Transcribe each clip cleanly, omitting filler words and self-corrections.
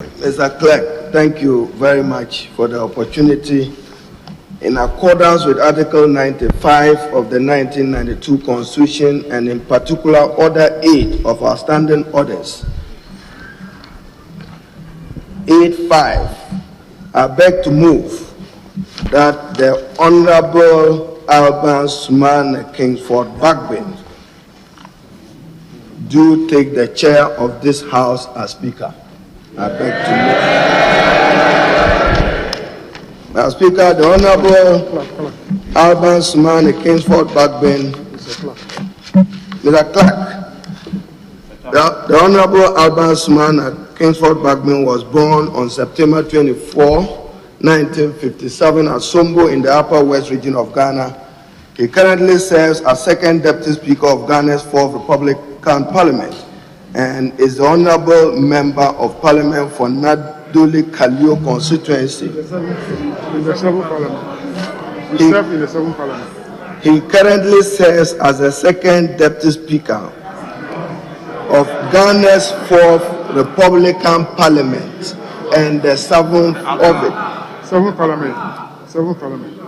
Mr. Clerk, thank you very much for the opportunity. In accordance with Article 95 of the 1992 Constitution, and in particular Order 8 of our standing orders, 8.5, I beg to move that the Honorable Alban Sumani Kingsford Bagbin do take the chair of this House as Speaker. I beg to move. Now, Speaker, the Honorable Alban Sumani Kingsford Bagbin, Mr. Clerk, the Honorable Alban Sumani Kingsford Bagbin was born on September 24, 1957 at Sombo in the Upper West region of Ghana. He currently serves as Second Deputy Speaker of Ghana's 4th Republican Parliament and is the Honorable Member of Parliament for Naduli-Kalio constituency. In the 7th Parliament. He served in the 7th Parliament. He currently serves as the Second Deputy Speaker of Ghana's 4th Republican Parliament and the 7th of it. 7th Parliament. 7th Parliament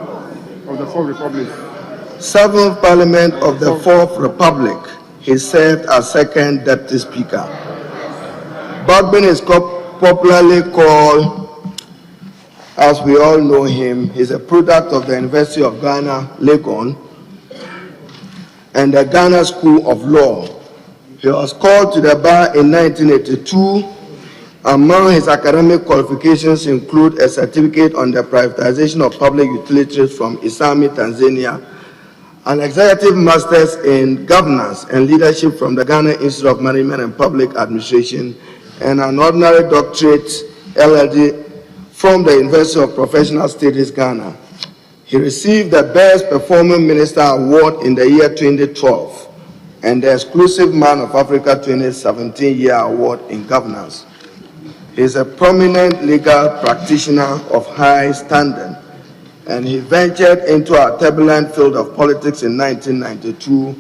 of the 4th Republic. 7th Parliament of the 4th Republic. He served as Second Deputy Speaker. Bagbin is popularly called, as we all know him, he's a product of the University of Ghana, Legon, and the Ghana School of Law. He was called to the bar in 1982. Among his academic qualifications include a certificate on the privatization of public utilities from Isami, Tanzania, an executive master's in governance and leadership from the Ghana Institute of Management and Public Administration, and an ordinary doctorate, LLD, from the University of Professional Studies, Ghana. He received the Best Performing Minister Award in the year 2012 and the Exclusive Man of Africa 2017 Year Award in Governance. He is a prominent legal practitioner of high standing, and he ventured into a turbulent field of politics in 1992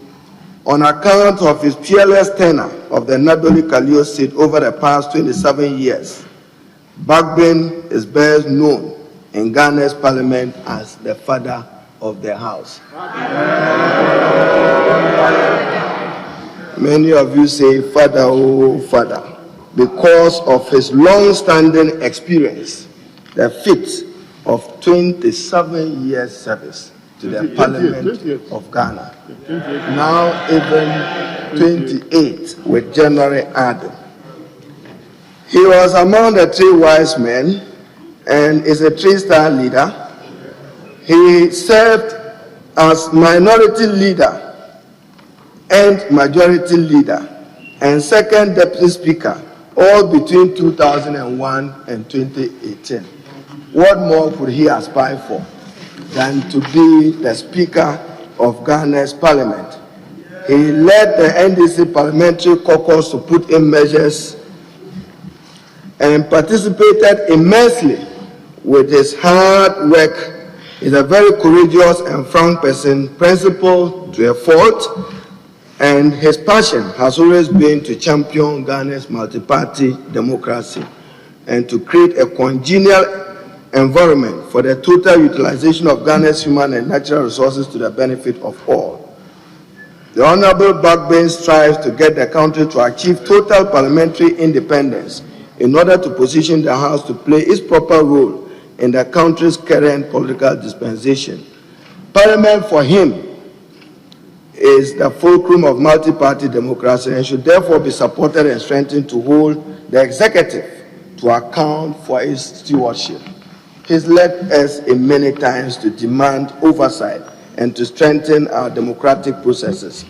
on account of his peerless tenure of the Naduli-Kalio seat over the past 27 years. Bagbin is best known in Ghana's parliament as the father of the house. Many of you say, "Father, oh Father," because of his long-standing experience, the feat of 27 years service to the Parliament of Ghana. Now even 28 with January added. He was among the 3 wise men and is a 3-star leader. He served as minority leader and majority leader and Second Deputy Speaker, all between 2001 and 2018. What more could he aspire for than to be the Speaker of Ghana's Parliament? He led the NDC parliamentary caucus to put in measures and participated immensely with his hard work. He's a very courageous and frank person, principled to a fault, and his passion has always been to champion Ghana's multi-party democracy and to create a congenial environment for the total utilization of Ghana's human and natural resources to the benefit of all. The Honorable Bagbin strives to get the country to achieve total parliamentary independence in order to position the House to play its proper role in the country's current political dispensation. Parliament for him is the fulcrum of multi-party democracy and should therefore be supported and strengthened to hold the executive to account for its stewardship. He's led us in many times to demand oversight and to strengthen our democratic processes.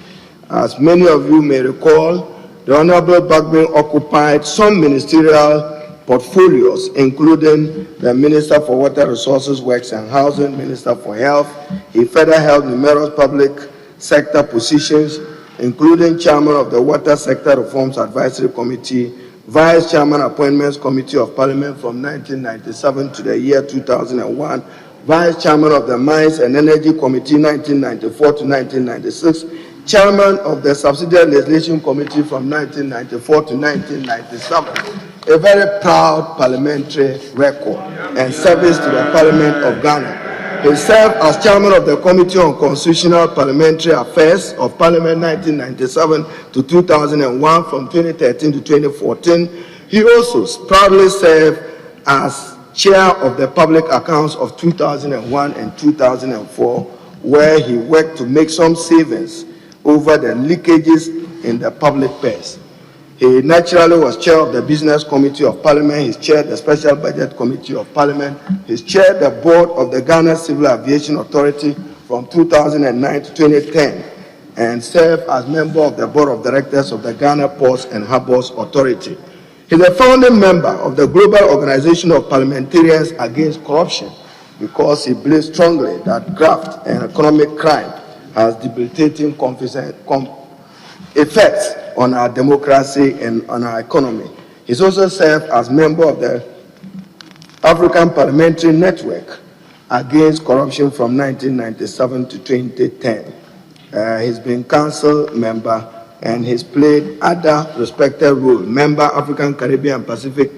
As many of you may recall, the Honorable Bagbin occupied some ministerial portfolios, including the Minister for Water Resources, Works and Housing, Minister for Health. He further held numerous public sector positions, including Chairman of the Water Sector Reforms Advisory Committee, Vice Chairman Appointments Committee of Parliament from 1997 to the year 2001, Vice Chairman of the Mines and Energy Committee 1994 to 1996, Chairman of the Subsidiary Legislation Committee from 1994 to 1997. a very proud parliamentary record and service to the Parliament of Ghana. He served as chairman of the Committee on Constitutional Parliamentary Affairs of Parliament 1997 to 2001, from 2013 to 2014. He also proudly served as chair of the Public Accounts of 2001 and 2004, where he worked to make some savings over the leakages in the public purse. He naturally was chair of the Business Committee of Parliament. He chaired the Special Budget Committee of Parliament. He chaired the board of the Ghana Civil Aviation Authority from 2009 to 2010 and served as member of the board of directors of the Ghana Ports and Harbours Authority. He's a founding member of the Global Organization of Parliamentarians Against Corruption because he believes strongly that graft and economic crime has debilitating effects on our democracy and on our economy. He's also served as member of the African Parliamentary Network Against Corruption from 1997 to 2010. He's been council member and he's played other respected roles. Member, African, Caribbean, Pacific,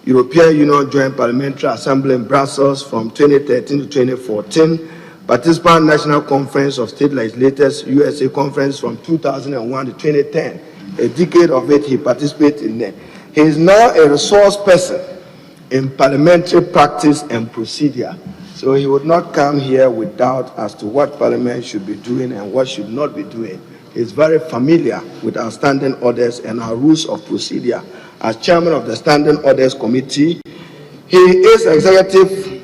European Union Joint Parliamentary Assembly in Brussels from 2013 to 2014. Participant National Conference of State Legislators, USA Conference from 2001 to 2010. A decade of it he participated in there. He is now a resource person in parliamentary practice and procedure. So he would not come here with doubt as to what Parliament should be doing and what should not be doing. He is very familiar with our standing orders and our rules of procedure. As chairman of the Standing Orders Committee, he is executive.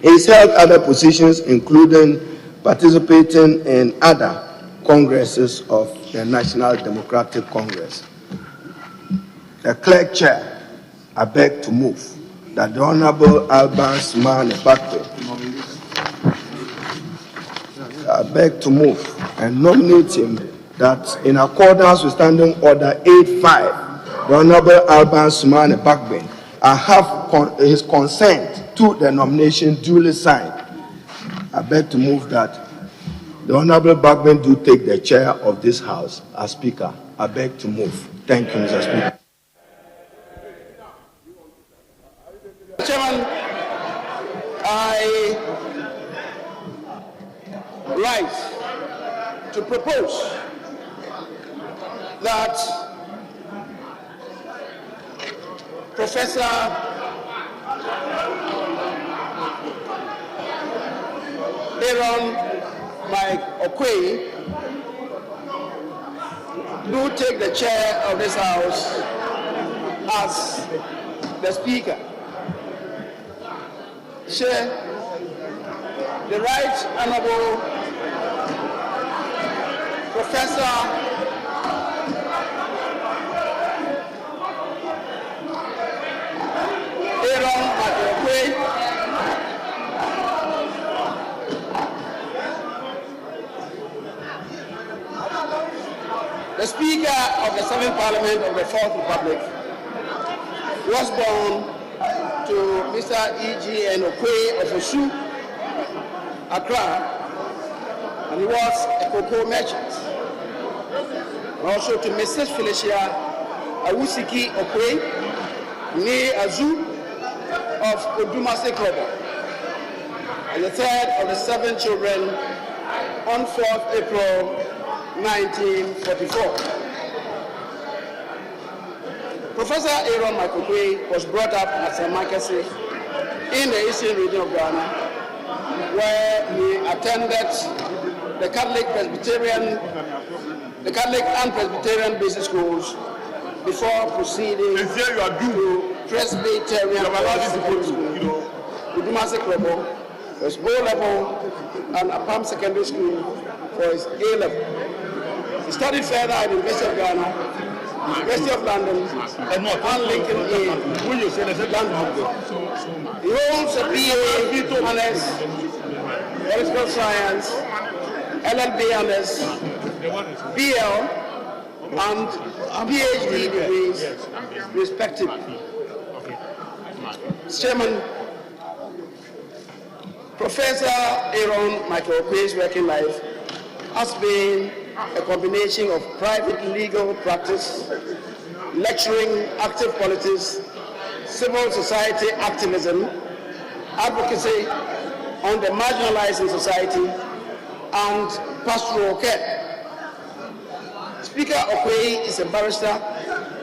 He's held other positions, including participating in other congresses of the National Democratic Congress. The clerk chair, I beg to move that the Honorable Alban Sumani Bagbin, I beg to move and nominate him that in accordance with Standing Order 8.5, the Honorable Alban Sumani Bagbin, I have his consent to the nomination duly signed. I beg to move that the Honorable Bagbin do take the chair of this House as Speaker. I beg to move. Thank you, Mr. Speaker. Chairman, I rise to propose that Professor Aaron Mike Oquaye do take the chair of this House as the Speaker. Chair, the Right Honorable Professor Aaron Mike Oquaye the Speaker of the 7th Parliament of the 4th Republic was born to Mr. E.G.N. Oquaye of Osu, Accra, and he was a cocoa merchant. And also to Mrs. Felicia Awusiki Oquaye, Nee Azu of Odumase Krobo, and the third of the 7 children on 4th April 1944. Professor Aaron Mike Oquaye was brought up at St. Marcus in the eastern region of Ghana, where he attended the Catholic and Presbyterian basic schools before proceeding to Presbyterian Secondary School, Udumase Krobo, for his O-level, and Apam Secondary School for his A-level. He studied further at the University of Ghana, University of London, and Lincoln Inn, London. He holds a BA Honors, Political Science, LLB Honors, BL, and PhD degrees, respectively. Chairman, Professor Aaron Michael Oquaye's working life has been a combination of private legal practice, lecturing, active politics, civil society activism, advocacy on the marginalized in society, and pastoral care. Speaker Oquaye is a barrister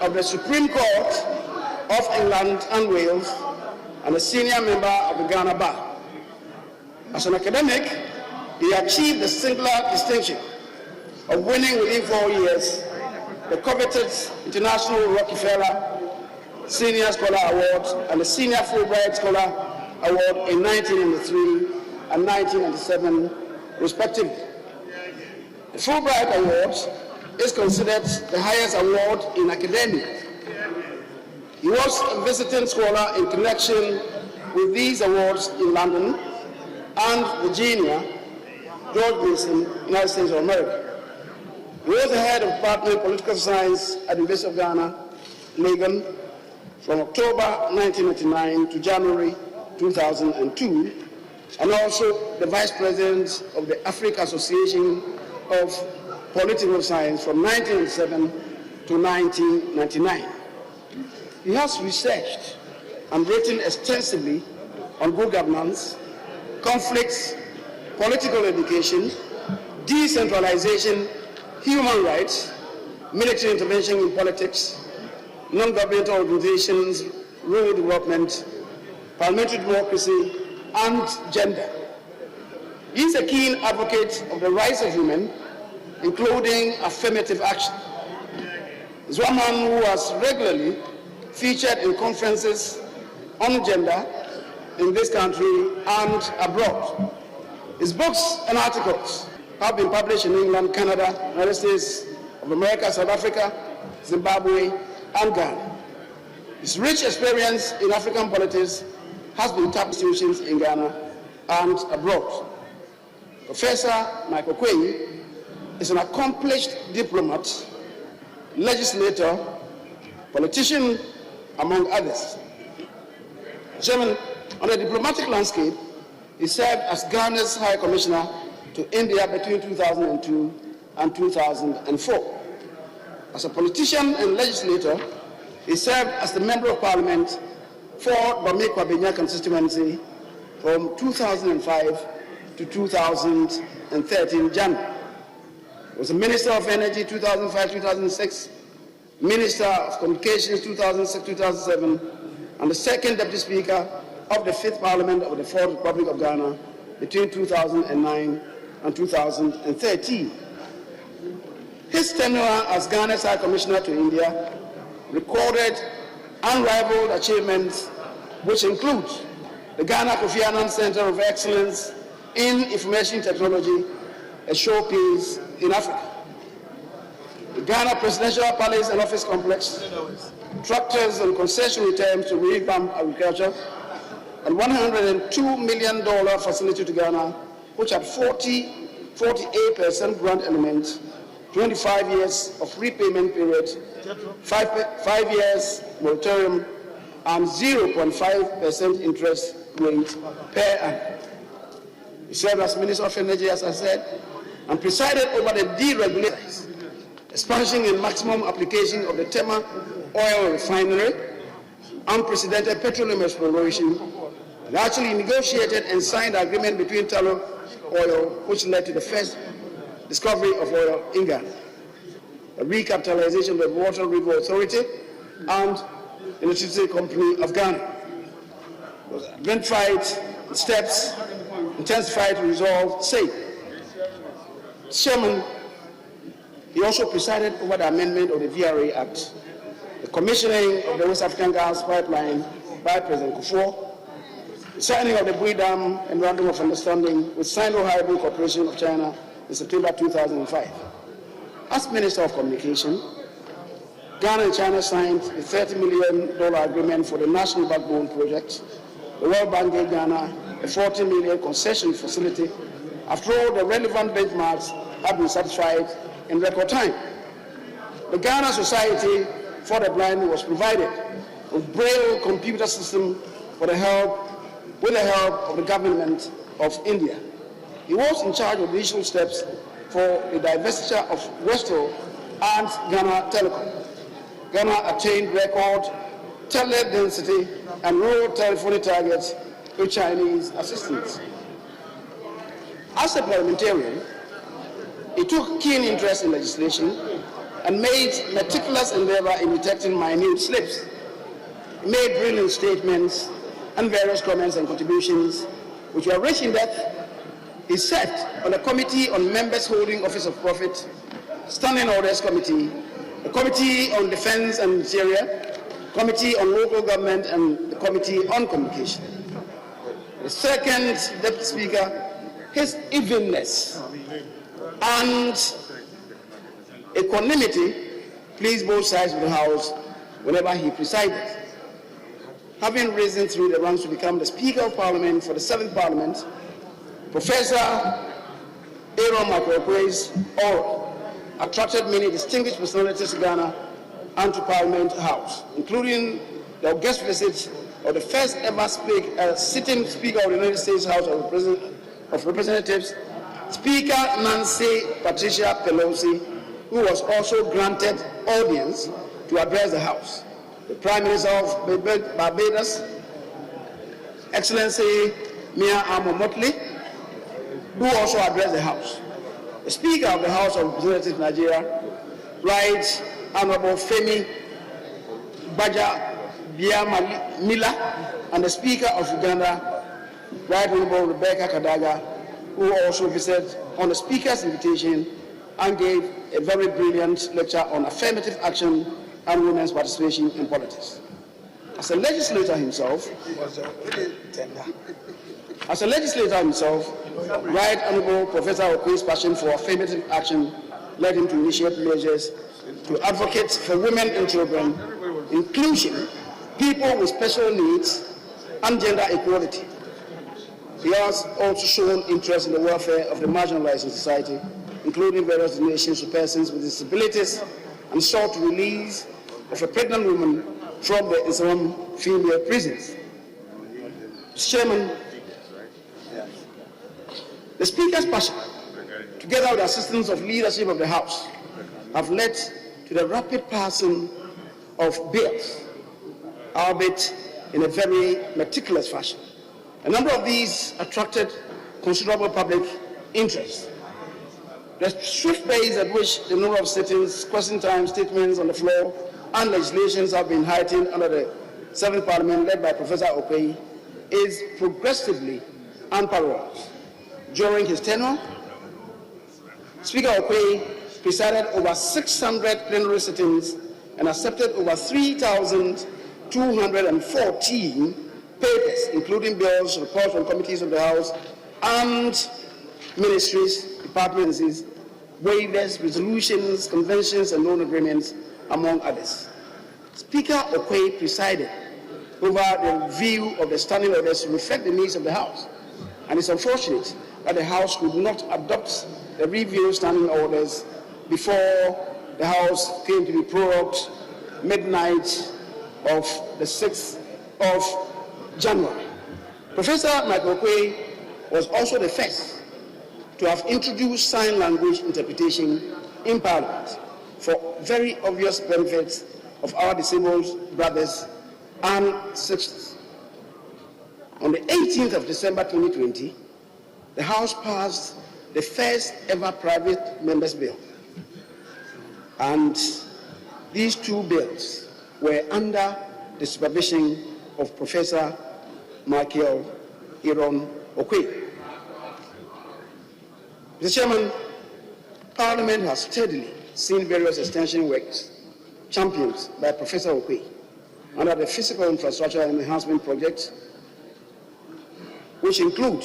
of the Supreme Court of England and Wales and a senior member of the Ghana Bar. As an academic, he achieved the singular distinction of winning within 4 years the coveted International Rockefeller Senior Scholar Award and the Senior Fulbright Scholar Award in 1993 and 1997, respectively. The Fulbright Award is considered the highest award in academia. He was a visiting scholar in connection with these awards in London and Virginia, George Mason, United States of America. He was the head of the Department of Political Science at the University of Ghana, Legon, from October 1999 to January 2002, and also the vice president of the Africa Association of Political Science from 1997 to 1999. He has researched and written extensively on good governance, conflicts, political education, decentralization, human rights, military intervention in politics, non-governmental organizations, rural development, parliamentary democracy, and gender. He is a keen advocate of the rights of women, including affirmative action. He is one man who has regularly featured in conferences on gender in this country and abroad. His books and articles have been published in England, Canada, United States of America, South Africa, Zimbabwe, and Ghana. His rich experience in African politics has been tapped institutions in Ghana and abroad. Professor Mike Oquaye is an accomplished diplomat, legislator, politician, among others. Chairman, on the diplomatic landscape, he served as Ghana's High Commissioner to India between 2002 and 2004. As a politician and legislator, he served as the Member of Parliament for Bamekwa-Benya constituency from 2005 to 2013 January. He was the Minister of Energy 2005-2006, Minister of Communications 2006-2007, and the second Deputy Speaker of the Fifth Parliament of the Fourth Republic of Ghana between 2009 and 2013. His tenure as Ghana's High Commissioner to India recorded unrivaled achievements, which include the Ghana Kofi Annan Center of Excellence in Information Technology, a showpiece in Africa, the Ghana Presidential Palace and Office Complex, tractors and concession returns to revamp agriculture, and $102 million facility to Ghana, which had 48% grant element, 25 years of repayment period, 5 years moratorium, and 0.5% interest rate per annum. He served as Minister of Energy, as I said, and presided over the deregulation, expansion and maximum application of the Tema oil refinery, unprecedented petroleum exploration, and actually negotiated and signed an agreement between Tullow Oil, which led to the first discovery of oil in Ghana, a recapitalization of the Water River Authority and the Electricity Company of Ghana. Those identified steps intensified to resolve SAFE. Chairman, he also presided over the amendment of the VRA Act, the commissioning of the West African Gas Pipeline by President Kufuor, the signing of the Bui Dam Memorandum of Understanding with Sino-Haibu Corporation of China in September 2005. As Minister of Communication, Ghana and China signed a $30 million agreement for the National Backbone Project. The World Bank gave Ghana a $40 million concession facility after all the relevant benchmarks have been satisfied in record time. The Ghana Society for the Blind was provided with Braille computer system with the help of the government of India. He was in charge of the initial steps for the divestiture of Westel and Ghana Telecom. Ghana attained record tele-density, and rural telephony targets with Chinese assistance. As a parliamentarian, he took keen interest in legislation and made meticulous endeavor in detecting minute slips. He made brilliant statements and various comments and contributions, which were rich in depth. He served on the Committee on Members Holding Office of Profit, Standing Orders Committee, the Committee on Defense and Interior, Committee on Local Government, and the Committee on Communication. The second Deputy Speaker, his evenness and equanimity pleased both sides of the House whenever he presided. Having risen through the ranks to become the Speaker of Parliament for the 7th Parliament, Professor Aaron Oquaye's aura attracted many distinguished personalities to Ghana and to Parliament House, including the guest visit of the first ever sitting Speaker of the United States House of Representatives, Speaker Nancy Patricia Pelosi, who was also granted audience to address the House, the Prime Minister of Barbados, Excellency Mia Motley, who also addressed the House, the Speaker of the House of Representatives Nigeria, Right Honorable Femi Baja Biamila, and the Speaker of Uganda, Right Honorable Rebecca Kadaga, who also visited on the Speaker's invitation and gave a very brilliant lecture on affirmative action and women's participation in politics. As a legislator himself, Right Honorable Professor Oquaye's passion for affirmative action led him to initiate measures to advocate for women and children, inclusion, people with special needs, and gender equality. He has also shown interest in the welfare of the marginalized in society, including various donations to persons with disabilities, and sought to release of a pregnant woman from the Islam female prisons. Mr. Chairman, the Speaker's passion, together with the assistance of leadership of the House, have led to the rapid passing of bills, albeit in a very meticulous fashion. A number of these attracted considerable public interest. The swift pace at which the number of sittings, question time, statements on the floor, and legislations have been heightened under the 7th Parliament led by Professor Oquaye is progressively unparalleled. During his tenure, Speaker Oquaye presided over 600 plenary sittings and accepted over 3,214 papers, including bills, reports from committees of the House and ministries, departments, waivers, resolutions, conventions, and loan agreements, among others. Speaker Oquaye presided over the review of the standing orders to reflect the needs of the House, and it's unfortunate that the House could not adopt the review standing orders before the House came to be prorogued midnight of the 6th of January. Professor Mike Oquaye was also the first to have introduced sign language interpretation in Parliament for very obvious benefits of our disabled brothers and sisters. On the 18th of December 2020, the House passed the first ever private members' bill. And these two bills were under the supervision of Professor Mike Aaron Oquaye. Mr. Chairman, Parliament has steadily seen various extension works championed by Professor Oquaye under the Physical Infrastructure Enhancement Project, which include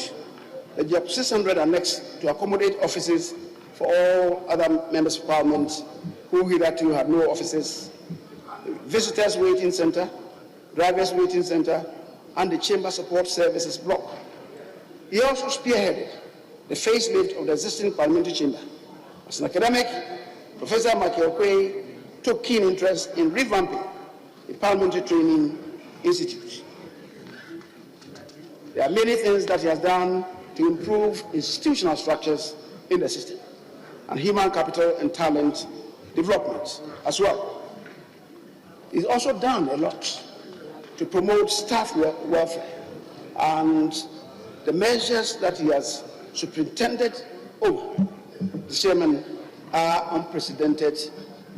the Job 600 annex to accommodate offices for all other members of Parliament who hitherto had no offices, visitors waiting center, drivers waiting center, and the Chamber Support Services block. He also spearheaded the facelift of the existing parliamentary chamber. As an academic, Professor Mike Oquaye took keen interest in revamping the Parliamentary Training Institute. There are many things that he has done to improve institutional structures in the system and human capital and talent development as well. He's also done a lot to promote staff welfare, and the measures that he has superintended over, the chairman, are unprecedented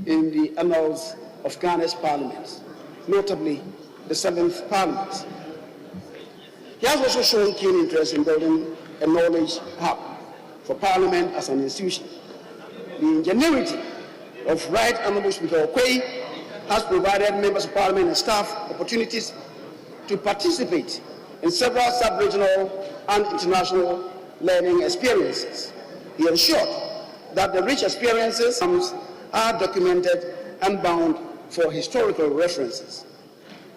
in the annals of Ghana's parliament, notably the 7th Parliament. He has also shown keen interest in building a knowledge hub for Parliament as an institution. The ingenuity of Right Honourable Speaker Oquaye has provided members of Parliament and staff opportunities to participate in several sub-regional and international learning experiences. He ensured that the rich experiences are documented and bound for historical references.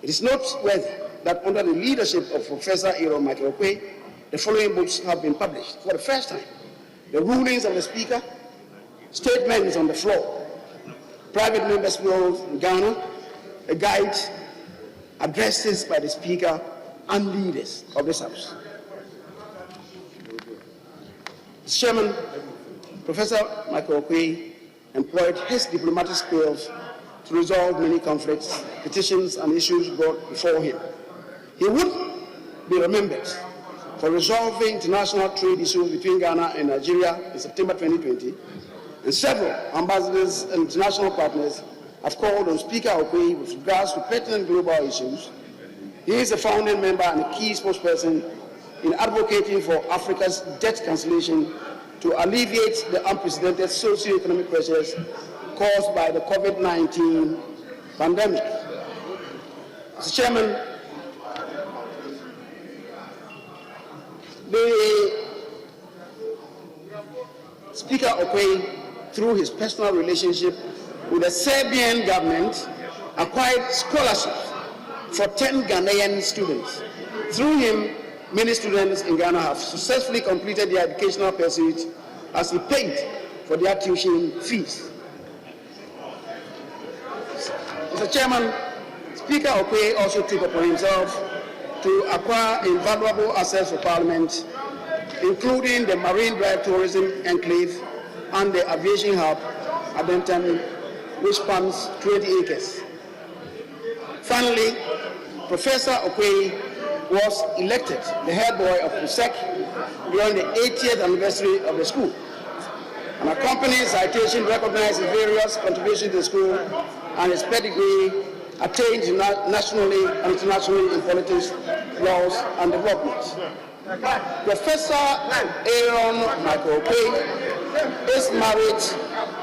It is noteworthy that under the leadership of Professor Mike Aaron Oquaye, the following books have been published for the first time: The Rulings of the Speaker, Statements on the Floor, Private Members' Wills in Ghana, a guide, addresses by the Speaker and leaders of this House. Mr. Chairman, Professor Mike Oquaye employed his diplomatic skills to resolve many conflicts, petitions, and issues brought before him. He would be remembered for resolving international trade issues between Ghana and Nigeria in September 2020, and several ambassadors and international partners have called on Speaker Oquaye with regards to pertinent global issues. He is a founding member and a key spokesperson in advocating for Africa's debt cancellation to alleviate the unprecedented socio-economic pressures caused by the COVID-19 pandemic. Mr. Chairman, the Speaker Oquaye, through his personal relationship with the Serbian government, acquired scholarships for 10 Ghanaian students. Through him, many students in Ghana have successfully completed their educational pursuits as he paid for their tuition fees. Mr. Chairman, Speaker Oquaye also took upon himself to acquire invaluable assets for Parliament, including the Marine Drive Tourism Enclave and the Aviation Hub at Benton, which spans 20 acres. Finally, Professor Oquaye was elected the head boy of PUSEC during the 80th anniversary of the school. An accompanying citation recognizes various contributions to the school and his pedigree attained nationally and internationally in politics, laws, and development. Professor Aaron Oquaye is married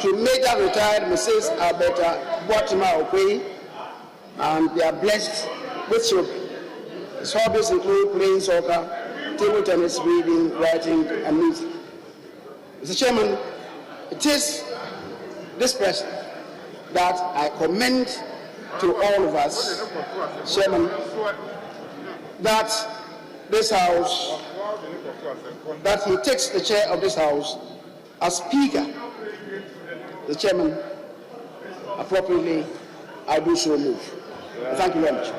to Major Retired Mrs. Alberta Oquaye, and they are blessed with children. His hobbies include playing soccer, table tennis, reading, writing, and music. Mr. Chairman, it is this person that I commend to all of us, Chairman, that this House, that he takes the chair of this House as Speaker. The Chairman, appropriately, I do so move. Thank you very much.